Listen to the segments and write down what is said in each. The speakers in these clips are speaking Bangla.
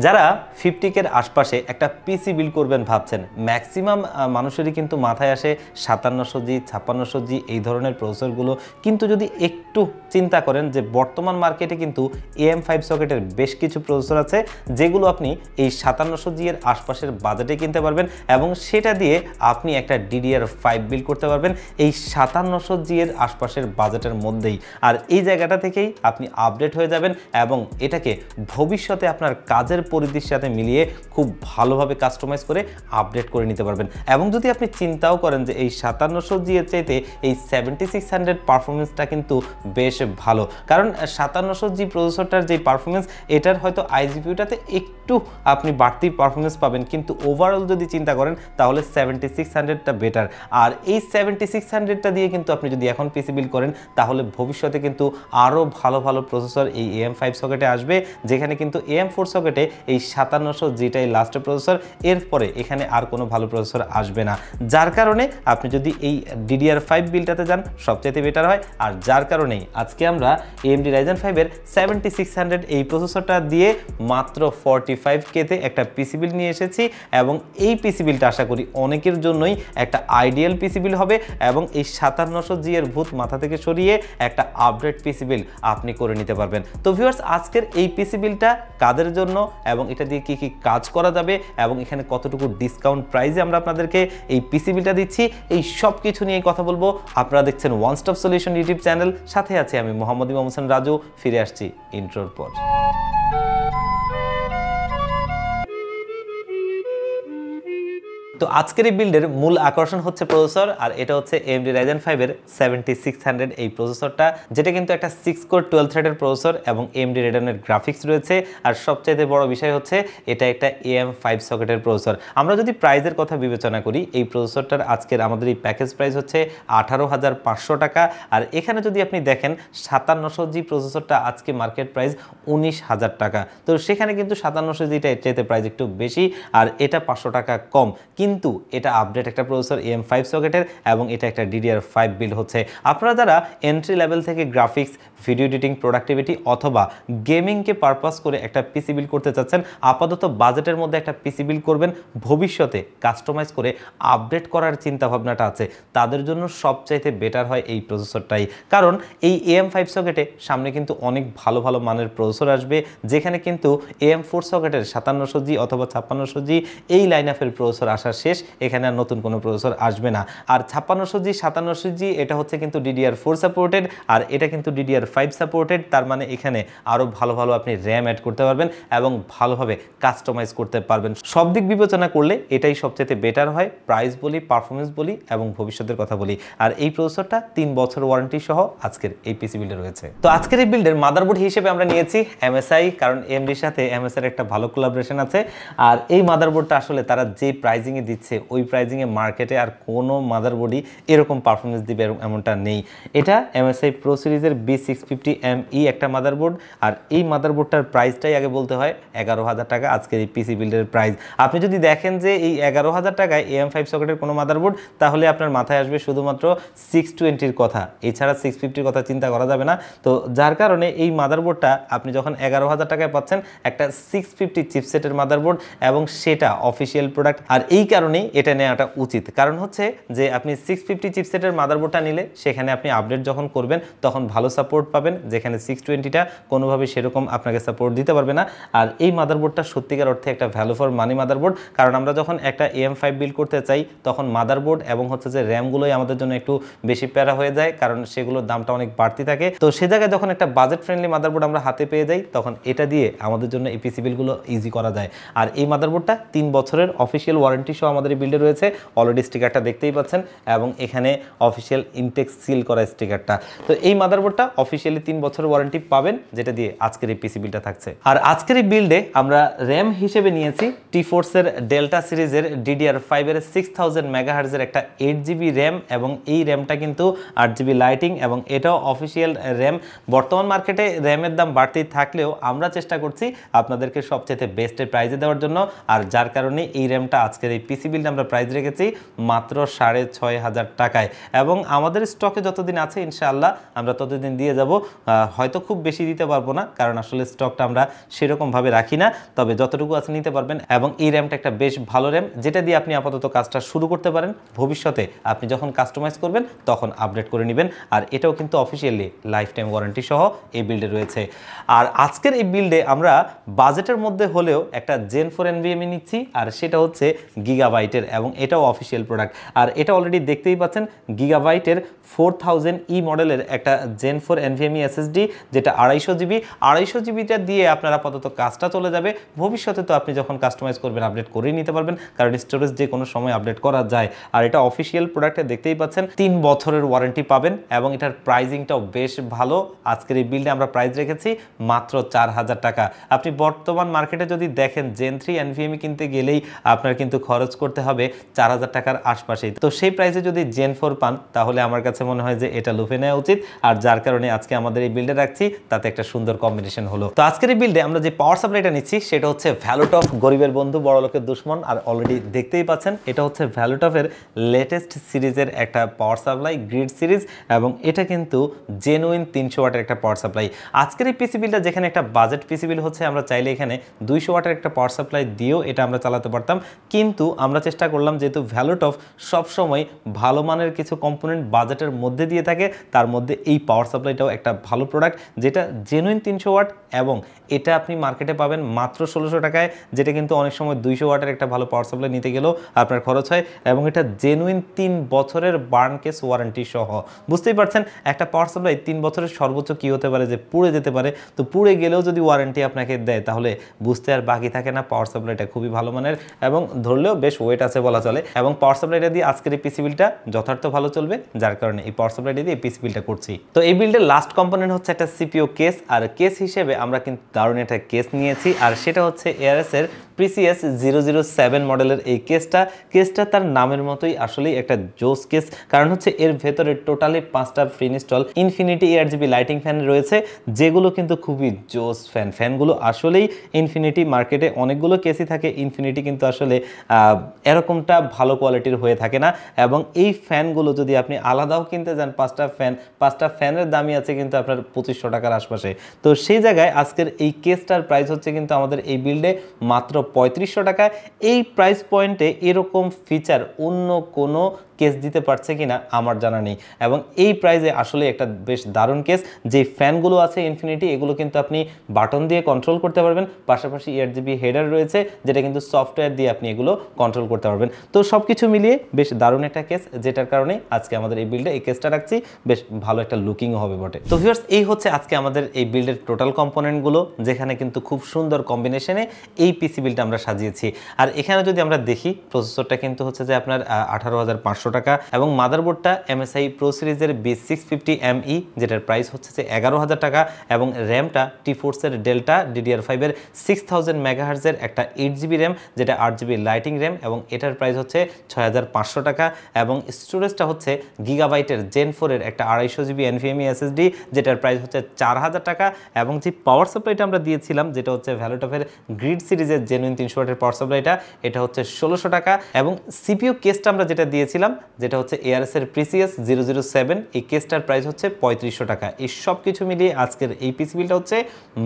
যারা 50K এর আশপাশে একটা পিসি বিল্ড করবেন ভাবছেন, ম্যাক্সিমাম মানুষেরই কিন্তু মাথায় আসে 5700G 5600G এই ধরনের প্রসেসরগুলো। কিন্তু যদি একটু চিন্তা করেন যে বর্তমান মার্কেটে কিন্তু AM5 সকেটের বেশ কিছু প্রসেসর আছে যেগুলো আপনি এই 5700G এর আশপাশের বাজেটে কিনতে পারবেন এবং সেটা দিয়ে আপনি একটা DDR5 বিল্ড করতে পারবেন এই 5700G এর আশপাশের বাজেটের মধ্যেই। আর এই জায়গাটা থেকেই আপনি আপডেট হয়ে যাবেন এবং এটাকে ভবিষ্যতে আপনার কাজের পরিধির সাথে মিলিয়ে খুব ভালোভাবে কাস্টমাইজ করে আপডেট করে নিতে পারবেন। এবং যদি আপনি চিন্তাও করেন যে এই 5700G এর চাইতে এই 7600 পারফরমেন্সটা কিন্তু বেশ ভালো, কারণ 5700G প্রসেসরটার যে পারফরমেন্স এটার হয়তো আইজিপিউটাতে একটু আপনি বাড়তি পারফরমেন্স পাবেন, কিন্তু ওভারঅল যদি চিন্তা করেন তাহলে 7600টা বেটার। আর এই 7600টা দিয়ে কিন্তু আপনি যদি এখন পিসি বিল্ড করেন তাহলে ভবিষ্যতে কিন্তু আরও ভালো ভালো প্রসেসর এই AM5 সকেটে আসবে, যেখানে কিন্তু AM4 সকেটে এই 5700Gটাই লাস্ট প্রসেসর, এরপরে এখানে আর কোনো ভালো প্রসেসর আসবে না। যার কারণে আপনি যদি এই DDR5 বিল্ডটাতে যান সবচেয়ে বেটার হয়। আর যার কারণেই আজকে আমরা AMD Ryzen 5 এর 7600 এই প্রসেসরটা দিয়ে মাত্র 45K-তে একটা পিসি বিল্ড নিয়ে এসেছি এবং এই পিসি বিল্ডটা আশা করি অনেকের জন্যই একটা আইডিয়াল পিসি বিল্ড হবে এবং এই 5700G এর ভূত মাথা থেকে সরিয়ে একটা আপডেট পিসি বিল্ড আপনি করে নিতে পারবেন। তো ভিউয়ার্স, আজকের এই পিসি বিল্ডটা কাদের জন্য এবং এটা দিয়ে কি কি কাজ করা যাবে এবং এখানে কতটুকু ডিসকাউন্ট প্রাইসে আমরা আপনাদেরকে এই পিসি বিল্ডটা দিচ্ছি, এই সব কিছু নিয়ে কথা বলবো। আপনারা দেখছেন one stop solution YouTube channel, সাথে আছি আমি মোহাম্মদ ইমাম হোসেন রাজু। ফিরে আসছি ইন্ট্রোর পর। তো আজকের এই বিল্ডের মূল আকর্ষণ হচ্ছে প্রসেসর, আর এটা হচ্ছে AMD Ryzen 5 এর 7600 এই প্রসেসরটা, যেটা কিন্তু একটা 6 কোর 12 থ্রেডের প্রসেসর এবং AMD Radeon এর গ্রাফিক্স রয়েছে। আর সবচাইতে বড় বিষয় হচ্ছে এটা একটা AM5 সকেটের প্রসেসর। আমরা যদি প্রাইসের কথা বিবেচনা করি, এই প্রসেসরটার আজকের আমাদের এই প্যাকেজ প্রাইস হচ্ছে 18,500 টাকা। আর এখানে যদি আপনি দেখেন 5700G প্রসেসরটা আজকে মার্কেট প্রাইস 19,000 টাকা। তো সেখানে কিন্তু 5700Gটা এর চাইতে প্রাইস একটু বেশি আর এটা 500 টাকা কম, কিন্তু এটা আপডেট একটা প্রসেসর AM5 সকেটের এবং এটা একটা DDR5 বিল্ড হচ্ছে। আপনারা যারা এন্ট্রি লেভেল থেকে গ্রাফিক্স, ভিডিও এডিটিং, প্রোডাক্টিভিটি অথবা গেমিংকে পারপাস করে একটা পিসি বিল্ড করতে চাচ্ছেন, আপাতত বাজেটের মধ্যে একটা পিসি বিল্ড করবেন, ভবিষ্যতে কাস্টমাইজ করে আপডেট করার চিন্তা ভাবনাটা আছে, তাদের জন্য সবচাইতে বেটার হয় এই প্রসেসরটাই। কারণ এই AM5 সকেটে সামনে কিন্তু অনেক ভালো ভালো মানের প্রসেসর আসবে, যেখানে কিন্তু AM4 সকেটের 5700G অথবা 5600G এই লাইন আপের প্রসেসর আসা শেষ, এখানে আর নতুন কোনো প্রসেসর আসবে না। আর 5600G 5700G এটা হচ্ছে কিন্তু DDR4 সাপোর্টেড আর এটা কিন্তু DDR5 সাপোর্টেড। তার মানে এখানে আরও ভালো ভালো আপনি র্যাম অ্যাড করতে পারবেন এবং ভালোভাবে কাস্টমাইজ করতে পারবেন। সব দিক বিবেচনা করলে এটাই সবচেয়ে বেটার হয়, প্রাইস বলি, পারফরমেন্স বলি এবং ভবিষ্যতের কথা বলি। আর এই প্রসেসরটা 3 বছর ওয়ারেন্টি সহ আজকের এই পিসি বিল্ডে রয়েছে। তো আজকের এই বিল্ডের মাদারবোর্ড হিসেবে আমরা নিয়েছি MSI, কারণ AMDর সাথে MSI এর একটা ভালো কোলাবোরেশন আছে। আর এই মাদারবোর্ডটা আসলে তারা যে প্রাইজিংয়ে দিচ্ছে ওই প্রাইজিংয়ে মার্কেটে আর কোনো মাদারবোর্ডই এরকম পারফরমেন্স দিবে এমনটা নেই। এটা MSI প্রো সিরিজের B650ME একটা মাদারবোর্ড, আর এই মাদারবোর্ডটার প্রাইসটাই আগে বলতে হয় 11,000 টাকা আজকের এই পিসি বিল্ডের প্রাইস। আপনি যদি দেখেন যে এই 11,000 টাকায় AM5 সকেটের কোনো মাদারবোর্ড, তাহলে আপনার মাথায় আসবে শুধুমাত্র 620-র কথা, এছাড়া 650-র কথা চিন্তা করা যাবে না। তো যার কারণে এই মাদারবোর্ডটা আপনি যখন 11,000 টাকায় পাচ্ছেন একটা 650 চিপসেটের মাদারবোর্ড এবং সেটা অফিসিয়াল প্রোডাক্ট, আর এই কারণেই এটা নেওয়াটা উচিত। কারণ হচ্ছে যে আপনি 650 চিপসেটের মাদারবোর্ডটা নিলে সেখানে আপনি আপডেট যখন করবেন তখন ভালো সাপোর্ট পাবেন, যেখানে 620টা কোনোভাবে সেরকম আপনাকে সাপোর্ট দিতে পারবে না। আর এই মাদারবোর্ডটা সত্যিকার অর্থে একটা ভ্যালু ফর মানি মাদারবোর্ড, কারণ আমরা যখন একটা AM5 বিল্ড করতে চাই তখন মাদারবোর্ড এবং হচ্ছে যে র্যামগুলোই আমাদের জন্য একটু বেশি প্যারা হয়ে যায়, কারণ সেগুলোর দামটা অনেক বাড়তি থাকে। তো সে জায়গায় যখন একটা বাজেট ফ্রেন্ডলি মাদারবোর্ড আমরা হাতে পেয়ে যাই তখন এটা দিয়ে আমাদের জন্য এই পিসি বিলগুলো ইজি করা যায়। আর এই মাদারবোর্ডটা 3 বছরের অফিসিয়াল ওয়ারেন্টি সহ আমাদের এই বিল্ডে রয়েছে। অলরেডি স্টিকারটা দেখতেই পাচ্ছেন এবং এখানে অফিসিয়াল ইনটেক্স সিল করা স্টিকারটা। তো এই মাদারবোর্ডটা অফিসিয়ালি 3 বছরের ওয়ারেন্টি পাবেন, যেটা দিয়ে আজকের এই পিসি বিলটা থাকছে। আর আজকের এই বিল্ডে আমরা র্যাম হিসেবে নিয়েছি টিফোর্সের ডেল্টা সিরিজের DDR5 এর 6000 MHz এর একটা 8GB র্যাম এবং এই র্যামটা কিন্তু 8GB লাইটিং এবং এটাও অফিসিয়াল র্যাম। বর্তমান মার্কেটে র্যামের দাম বাড়তেই থাকলেও আমরা চেষ্টা করছি আপনাদেরকে সবচেয়ে বেস্টের প্রাইজে দেওয়ার জন্য, আর যার কারণে এই র্যামটা আজকের এই পিসি পিসি বিল্ড আমরা প্রাইস রেখেছি মাত্র 6,500 টাকায়, এবং আমাদের স্টকে যতদিন আছে ইনশাআল্লাহ আমরা ততদিন দিয়ে যাব। হয়তো খুব বেশি দিতে পারবো না, কারণ আসলে স্টকটা আমরা সেরকমভাবে রাখি না, তবে যতটুকু আছে নিতে পারবেন। এবং এই র্যামটা একটা বেশ ভালো র্যাম, যেটা দিয়ে আপনি আপাতত কাজটা শুরু করতে পারেন। ভবিষ্যতে আপনি যখন কাস্টমাইজ করবেন তখন আপডেট করে নেবেন। আর এটাও কিন্তু অফিসিয়ালি লাইফ টাইম ওয়ারেন্টি সহ এই বিল্ডে রয়েছে। আর আজকের এই বিল্ডে আমরা বাজেটের মধ্যে হলেও একটা জেন 4 এনভিএমই নিচ্ছি, আর সেটা হচ্ছে গিগাবাইটের, এবং এটাও অফিসিয়াল প্রোডাক্ট। আর এটা অলরেডি দেখতেই পাচ্ছেন গিগাবাইটের 4000E মডেলের একটা জেন 4 এনভিএমই এসএসডি, যেটা 250 জিবিটা দিয়ে আপনার আপাতত কাজটা চলে যাবে। ভবিষ্যতে তো আপনি যখন কাস্টমাইজ করবেন আপডেট করেই নিতে পারবেন, কারণ স্টোরেজ যে কোনো সময় আপডেট করা যায়। আর এটা অফিসিয়াল প্রোডাক্টে দেখতেই পাচ্ছেন 3 বছরের ওয়ারেন্টি পাবেন, এবং এটার প্রাইজিংটাও বেশ ভালো। আজকের এই বিল্ডে আমরা প্রাইস রেখেছি মাত্র 4000 টাকা। আপনি বর্তমান মার্কেটে যদি দেখেন জেন 3 এনভিএমই কিনতে গেলেই আপনার কিন্তু খরচ করতে হবে 4000 টাকার আশপাশেই। তো সেই প্রাইসে যদি জেন 4 পান তাহলে আমার কাছে মনে হয় যে এটা লুফে নেওয়া উচিত, আর যার কারণে আজকে আমাদের এই বিল্ডে রাখছি, তাতে একটা সুন্দর কম্বিনেশন হলো। তো আজকের এই বিল্ডে আমরা যে পাওয়ার সাপ্লাইটা নিচ্ছি সেটা হচ্ছে ভ্যালুটফ, গরিবের বন্ধু বড় লোকের দুশ্মন। আর অলরেডি দেখতেই পাচ্ছেন এটা হচ্ছে ভ্যালুটফের লেটেস্ট সিরিজের একটা পাওয়ার সাপ্লাই, গ্রিড সিরিজ, এবং এটা কিন্তু জেনুইন 300 ওয়াটের একটা পাওয়ার সাপ্লাই। আজকের এই পিসি বিলটা যেখানে একটা বাজেট পিসি বিল হচ্ছে, আমরা চাইলে এখানে 200 ওয়াটের একটা পাওয়ার সাপ্লাই দিয়েও এটা আমরা চালাতে পারতাম, কিন্তু আমরা চেষ্টা করলাম যেহেতু ভ্যালুটফ সবসময় ভালো মানের কিছু কম্পোনেন্ট বাজেটের মধ্যে দিয়ে থাকে, তার মধ্যে এই পাওয়ার সাপ্লাইটাও একটা ভালো প্রোডাক্ট, যেটা জেনুইন 300 ওয়াট, এবং এটা আপনি মার্কেটে পাবেন মাত্র 1600 টাকায়, যেটা কিন্তু অনেক সময় 200 ওয়াটের একটা ভালো পাওয়ার সাপ্লাই নিতে গেলেও আপনার খরচ হয়। এবং এটা জেনুইন 3 বছরের বার্ন কেস ওয়ারেন্টি সহ। বুঝতেই পারছেন একটা পাওয়ার সাপ্লাই 3 বছরের সর্বোচ্চ কি হতে পারে, যে পুড়ে যেতে পারে। তো পুড়ে গেলেও যদি ওয়ারেন্টি আপনাকে দেয় তাহলে বুঝতে আর বাকি থাকে না, পাওয়ার সাপ্লাইটা খুবই ভালো মানের, এবং ধরলেও বেশ ওয়েট আছে বলা চলে। এবং পাওয়ার সাপ্লাইটা দিয়ে আজকের এই পিসি বিলটা যথার্থ ভালো চলবে, যার কারণে এই পাওয়ার সাপ্লাইটা দিয়ে এই পিসি বিলটা করছি। তো এই বিল্ডের লাস্ট কম্পোনেন্ট হচ্ছে একটা সিপিইউ কেস, আর কেস হিসেবে আমরা কিন্তু দারুণ একটা কেস নিয়েছি, আর সেটা হচ্ছে এআরএস এর প্রিসিয়াস 007 মডেলের এই কেসটা তার নামের মতোই আসলেই একটা জোস কেস, কারণ হচ্ছে এর ভেতরে টোটালি 5টা free install infinity ARGB lighting fan রয়েছে, যেগুলো কিন্তু খুবই জোস ফ্যানগুলো আসলেই ইনফিনিটি। মার্কেটে অনেকগুলো কেসই থাকে, ইনফিনিটি কিন্তু আসলে এরকমটা ভালো কোয়ালিটির হয়ে থাকে না। এবং এই ফ্যানগুলো যদি আপনি আলাদাও কিনতে যান, 5টা ফ্যানের দামই আছে কিন্তু আপনার 2500 টাকার আশপাশে। তো সেই জায়গায় আজকের এই কেসটার প্রাইস হচ্ছে কিন্তু আমাদের এই বিল্ডে মাত্র 3500 টাকা। এই প্রাইস পয়েন্টে এরকম ফিচার অন্য কোনো কেস দিতে পারছে কিনা আমার জানা নেই, এবং এই প্রাইসে আসলে একটা বেশ দারুণ কেস। যে ফ্যানগুলো আছে ইনফিনিটি, এগুলো কিন্তু আপনি বাটন দিয়ে কন্ট্রোল করতে পারবেন, পাশাপাশি ARGB হেডার রয়েছে, যেটা কিন্তু সফটওয়্যার দিয়ে আপনি এগুলো কন্ট্রোল করতে পারবেন। তো সব কিছু মিলিয়ে বেশ দারুণ একটা কেস, যেটার কারণে আজকে আমাদের এই বিল্ডে এই কেসটা রাখছি, বেশ ভালো একটা লুকিংও হবে বটে। তো ভিউয়ার্স, এই হচ্ছে আজকে আমাদের এই বিল্ডের টোটাল কম্পোনেন্টগুলো, যেখানে কিন্তু খুব সুন্দর কম্বিনেশনে এই পিসি বিলটা আমরা সাজিয়েছি। আর এখানে যদি আমরা দেখি, প্রসেসরটা কিন্তু হচ্ছে যে আপনার 18500 টাকা, এবং মাদারবোর্ডটা MSI প্রো সিরিজের B650ME, যেটার প্রাইস হচ্ছে যে 11000 টাকা, এবং র্যামটা টিফোর্সের ডেল্টা DDR5 এর 6000 মেগাহার্জের একটা 8GB র্যাম, যেটা 8GB লাইটিং র্যাম, এবং এটার প্রাইস হচ্ছে 6500 টাকা, এবং স্টোরেজটা হচ্ছে গিগাবাইটের জেন 4 এর একটা 250GB NVMe SSD, যেটার প্রাইস হচ্ছে 4000 টাকা, এবং যে পাওয়ার সাপ্লাইটা আমরা দিয়েছিলাম, যেটা হচ্ছে ভ্যালুটফের গ্রিড সিরিজের জেনুইন 300 ওয়াটের পাওয়ার সাপ্লাইটা, এটা হচ্ছে 1600 টাকা, এবং সিপিইউ কেসটা আমরা যেটা দিয়েছিলাম, যেটা হচ্ছে এআরএস এর প্রিসিয়াস 007, এই কেসটার প্রাইস হচ্ছে 3500 টাকা। এই সব কিছু মিলিয়ে আজকের এই পিসি বিলটা হচ্ছে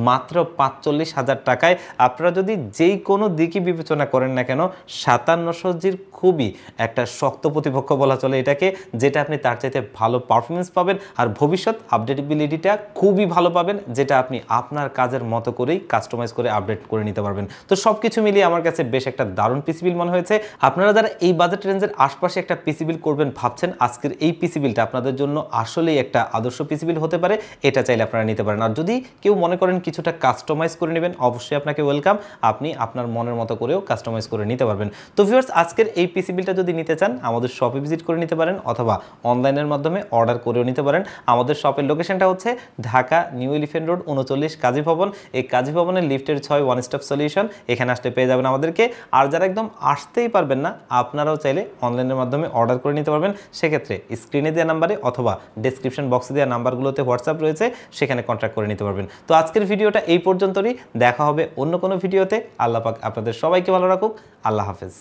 মাত্র 45000 টাকায়। আপনারা যদি যেই কোনো দিকই বিবেচনা করেন না কেন, 5700G'র খুবই একটা শক্ত প্রতিপক্ষ বলা চলে এটাকে, যেটা আপনি তার চাইতে ভালো পারফরমেন্স পাবেন, আর ভবিষ্যৎ আপডেটেবিলিটিটা খুবই ভালো পাবেন, যেটা আপনি আপনার কাজের মতো করেই কাস্টমাইজ করে আপডেট করে নিতে পারবেন। তো সব কিছু মিলিয়ে আমার কাছে বেশ একটা দারুণ পিসি বিল মনে হয়েছে। আপনারা যারা এই বাজেট রেঞ্জের আশপাশে একটা পিসি বিল করবেন ভাবছেন, আজকের এই পিসি বিলটা আপনাদের জন্য আসলেই একটা আদর্শ পিসি বিল হতে পারে, এটা চাইলে আপনারা নিতে পারেন। আর যদি কেউ মনে করেন কিছুটা কাস্টমাইজ করে নেবেন, অবশ্যই আপনাকে ওয়েলকাম, আপনি আপনার মনের মতো করেও কাস্টমাইজ করে নিতে পারবেন। তো ভিউয়ার্স, আজকের এই পিসি বিলটা যদি নিতে চান, আমাদের শপে ভিজিট করে নিতে পারেন, অথবা অনলাইনের মাধ্যমে অর্ডার করেও নিতে পারেন। আমাদের শপের লোকেশনটা হচ্ছে ঢাকা নিউ এলিফ্যান্ট রোড 39 কাজী ভবন। এই কাজী ভবনের লিফটের 6 ওয়ান স্টপ সলিউশন, এখানে আসলে পেয়ে যাবেন আমাদেরকে। আর যারা একদম আসতেই পারবেন না, আপনারাও চাইলে অনলাইনের মাধ্যমে অর্ডার করে নিতে পারবেন। সেক্ষেত্রে স্ক্রিনে দেওয়া নাম্বারে অথবা ডেসক্রিপশন বক্সে দেওয়া নাম্বারগুলোতে হোয়াটসঅ্যাপ রয়েছে, সেখানে কন্ট্যাক্ট করে নিতে পারবেন। তো আজকের ভিডিওটা এই পর্যন্তই, দেখা হবে অন্য কোনো ভিডিওতে। আল্লাহ পাক আপনাদের সবাইকে ভালো রাখুক। আল্লাহ হাফেজ।